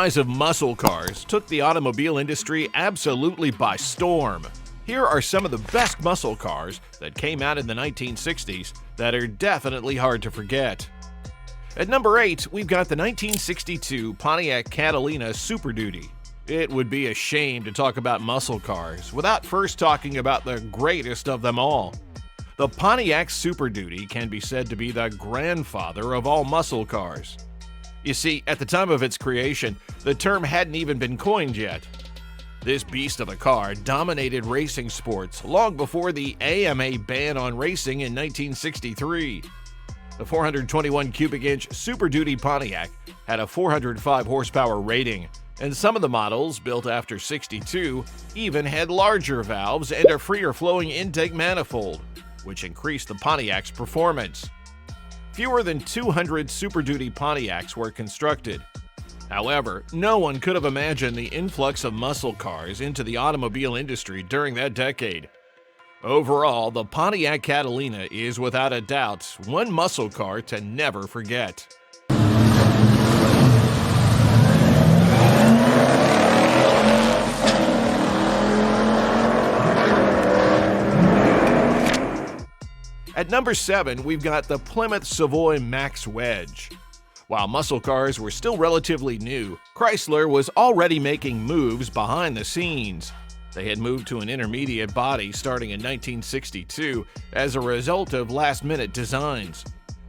rise of muscle cars took the automobile industry absolutely by storm. Here are some of the best muscle cars that came out in the 1960s that are definitely hard to forget. At number 8, we've got the 1962 Pontiac Catalina Super Duty. It would be a shame to talk about muscle cars without first talking about the greatest of them all. The Pontiac Super Duty can be said to be the grandfather of all muscle cars. You see, at the time of its creation, the term hadn't even been coined yet. This beast of a car dominated racing sports long before the AMA ban on racing in 1963. The 421 cubic inch Super Duty Pontiac had a 405 horsepower rating, and some of the models built after '62 even had larger valves and a freer flowing intake manifold, which increased the Pontiac's performance. Fewer than 200 Super Duty Pontiacs were constructed. However, no one could have imagined the influx of muscle cars into the automobile industry during that decade. Overall, the Pontiac Catalina is without a doubt one muscle car to never forget. At number 7, we've got the Plymouth Savoy Max Wedge. While muscle cars were still relatively new, Chrysler was already making moves behind the scenes. They had moved to an intermediate body starting in 1962 as a result of last-minute designs.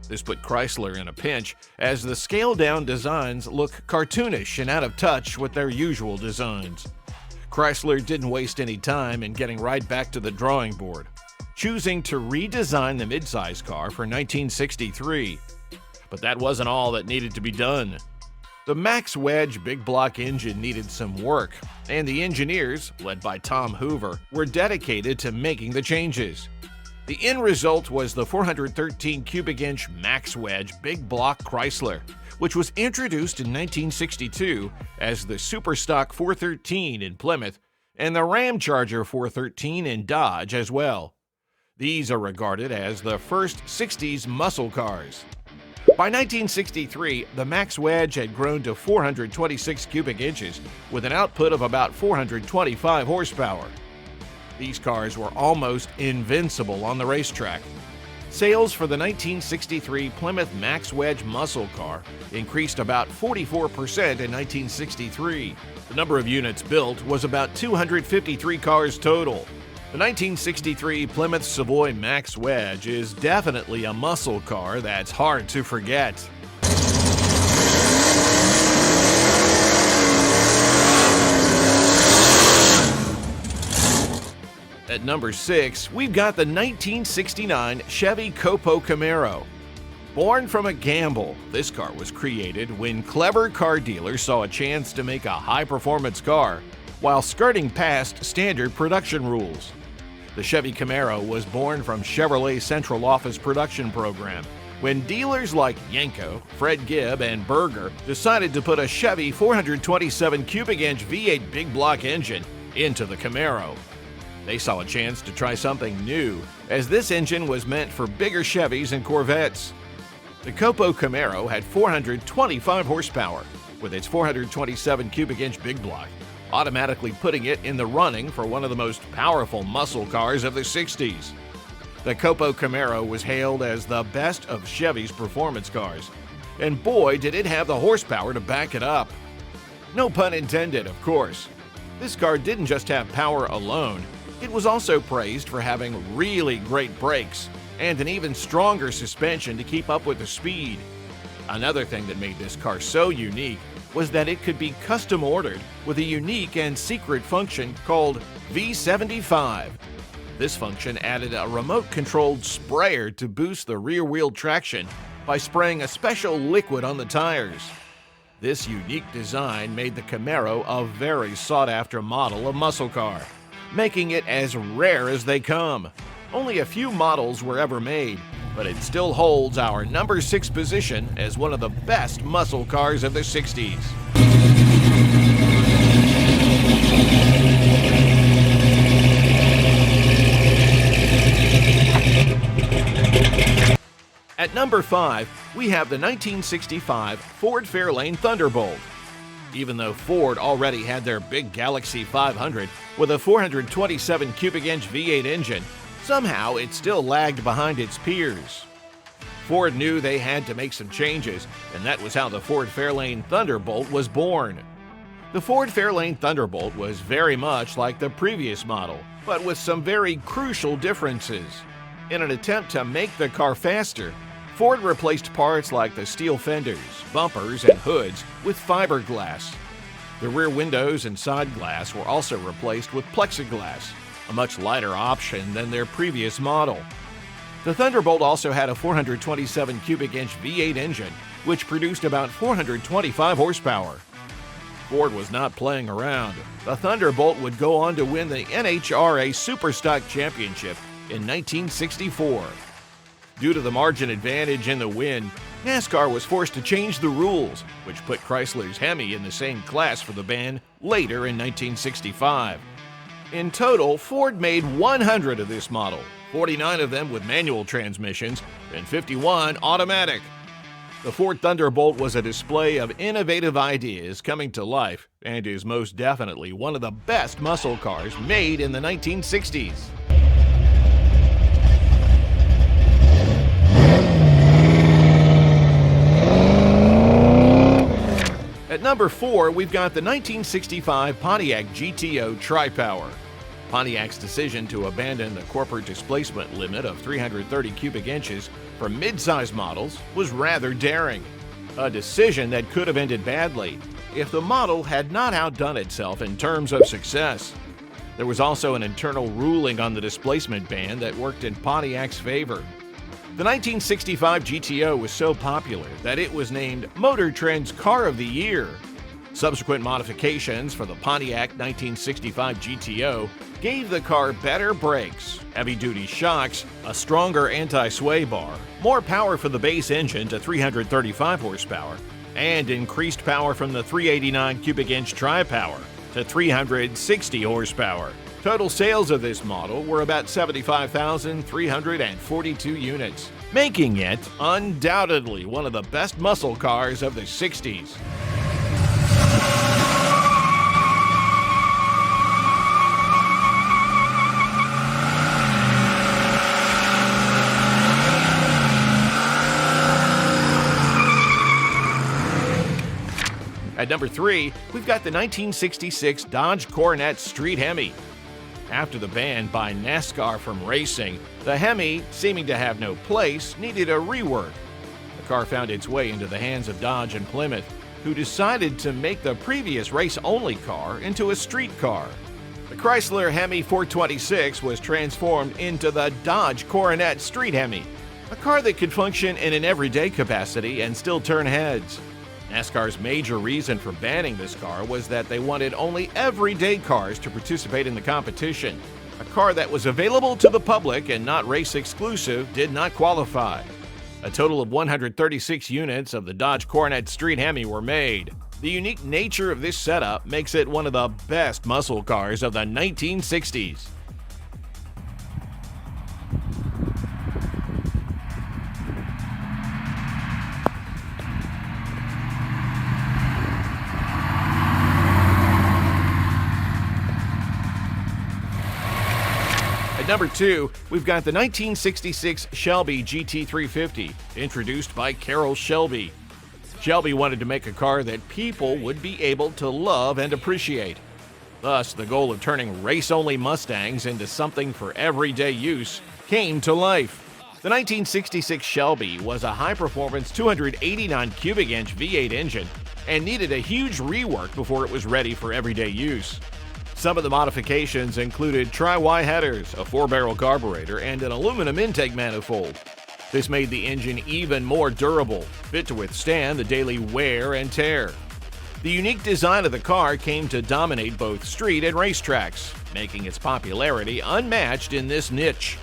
This put Chrysler in a pinch, as the scaled-down designs look cartoonish and out of touch with their usual designs. Chrysler didn't waste any time in getting right back to the drawing board, choosing to redesign the midsize car for 1963. But that wasn't all that needed to be done. The Max Wedge big block engine needed some work, and the engineers, led by Tom Hoover, were dedicated to making the changes. The end result was the 413 cubic inch Max Wedge big block Chrysler, which was introduced in 1962 as the Superstock 413 in Plymouth and the Ramcharger 413 in Dodge as well. These are regarded as the first 60s muscle cars. By 1963, the Max Wedge had grown to 426 cubic inches with an output of about 425 horsepower. These cars were almost invincible on the racetrack. Sales for the 1963 Plymouth Max Wedge muscle car increased about 44% in 1963. The number of units built was about 253 cars total. The 1963 Plymouth Savoy Max Wedge is definitely a muscle car that's hard to forget. At number 6, we've got the 1969 Chevy Copo Camaro. Born from a gamble, this car was created when clever car dealers saw a chance to make a high-performance car while skirting past standard production rules. The Chevy Camaro was born from Chevrolet's Central Office production program when dealers like Yanko, Fred Gibb, and Berger decided to put a Chevy 427 cubic inch V8 big block engine into the Camaro. They saw a chance to try something new, as this engine was meant for bigger Chevys and Corvettes. The Copo Camaro had 425 horsepower, with its 427 cubic inch big block, automatically putting it in the running for one of the most powerful muscle cars of the 60s. The Copo Camaro was hailed as the best of Chevy's performance cars, and boy did it have the horsepower to back it up. No pun intended, of course. This car didn't just have power alone, it was also praised for having really great brakes and an even stronger suspension to keep up with the speed. Another thing that made this car so unique was that it could be custom ordered with a unique and secret function called V75. This function added a remote-controlled sprayer to boost the rear-wheel traction by spraying a special liquid on the tires. This unique design made the Camaro a very sought-after model of muscle car, making it as rare as they come. Only a few models were ever made, but it still holds our number 6 position as one of the best muscle cars of the 60s. At number 5, we have the 1965 Ford Fairlane Thunderbolt. Even though Ford already had their big Galaxy 500 with a 427 cubic inch V8 engine, somehow it still lagged behind its peers. Ford knew they had to make some changes, and that was how the Ford Fairlane Thunderbolt was born. The Ford Fairlane Thunderbolt was very much like the previous model, but with some very crucial differences. In an attempt to make the car faster, Ford replaced parts like the steel fenders, bumpers, and hoods with fiberglass. The rear windows and side glass were also replaced with plexiglass, a much lighter option than their previous model. The Thunderbolt also had a 427 cubic inch V8 engine, which produced about 425 horsepower. Ford was not playing around. The Thunderbolt would go on to win the NHRA Superstock Championship in 1964. Due to the margin advantage in the win, NASCAR was forced to change the rules, which put Chrysler's Hemi in the same class for the ban later in 1965. In total, Ford made 100 of this model, 49 of them with manual transmissions and 51 automatic. The Ford Thunderbolt was a display of innovative ideas coming to life and is most definitely one of the best muscle cars made in the 1960s. At number 4, we've got the 1965 Pontiac GTO Tri-Power. Pontiac's decision to abandon the corporate displacement limit of 330 cubic inches for mid-size models was rather daring, a decision that could have ended badly if the model had not outdone itself in terms of success. There was also an internal ruling on the displacement ban that worked in Pontiac's favor. The 1965 GTO was so popular that it was named Motor Trend's Car of the Year. Subsequent modifications for the Pontiac 1965 GTO gave the car better brakes, heavy-duty shocks, a stronger anti-sway bar, more power for the base engine to 335 horsepower, and increased power from the 389 cubic inch Tri-Power to 360 horsepower. Total sales of this model were about 75,342 units, making it undoubtedly one of the best muscle cars of the 60s. At number 3, we've got the 1966 Dodge Coronet Street Hemi. After the ban by NASCAR from racing, the Hemi, seeming to have no place, needed a rework. The car found its way into the hands of Dodge and Plymouth, who decided to make the previous race-only car into a street car. The Chrysler Hemi 426 was transformed into the Dodge Coronet Street Hemi, a car that could function in an everyday capacity and still turn heads. NASCAR's major reason for banning this car was that they wanted only everyday cars to participate in the competition. A car that was available to the public and not race exclusive did not qualify. A total of 136 units of the Dodge Coronet Street Hemi were made. The unique nature of this setup makes it one of the best muscle cars of the 1960s. At number 2, we've got the 1966 Shelby GT350, introduced by Carroll Shelby. Shelby wanted to make a car that people would be able to love and appreciate. Thus, the goal of turning race-only Mustangs into something for everyday use came to life. The 1966 Shelby was a high-performance 289 cubic inch V8 engine and needed a huge rework before it was ready for everyday use. Some of the modifications included tri-Y headers, a 4-barrel carburetor, and an aluminum intake manifold. This made the engine even more durable, fit to withstand the daily wear and tear. The unique design of the car came to dominate both street and racetracks, making its popularity unmatched in this niche.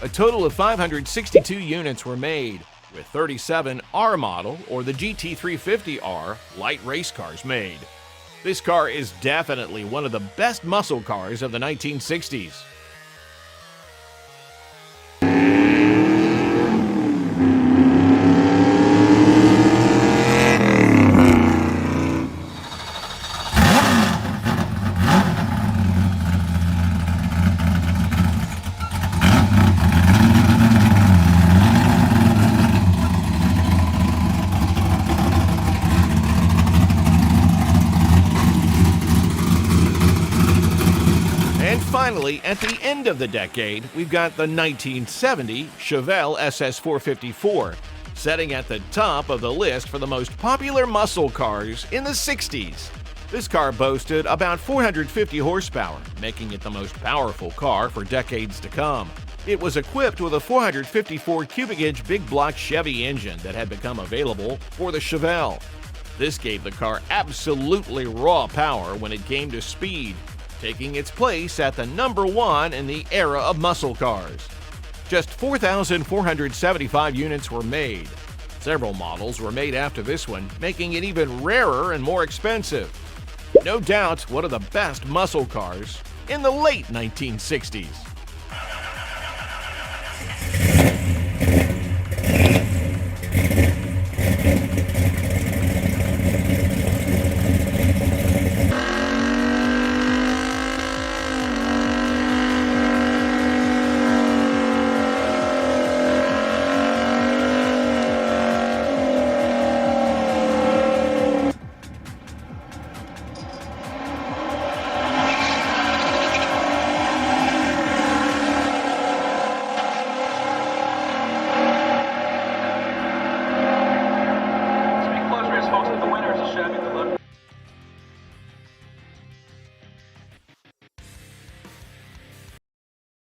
A total of 562 units were made, with 37 R model or the GT350R light race cars made. This car is definitely one of the best muscle cars of the 1960s. finally, at the end of the decade, we've got the 1970 Chevelle SS454, setting at the top of the list for the most popular muscle cars in the 60s. This car boasted about 450 horsepower, making it the most powerful car for decades to come. It was equipped with a 454 cubic inch big block Chevy engine that had become available for the Chevelle. This gave the car absolutely raw power when it came to speed, taking its place at the number one in the era of muscle cars. Just 4,475 units were made. Several models were made after this one, making it even rarer and more expensive. No doubt one of the best muscle cars in the late 1960s.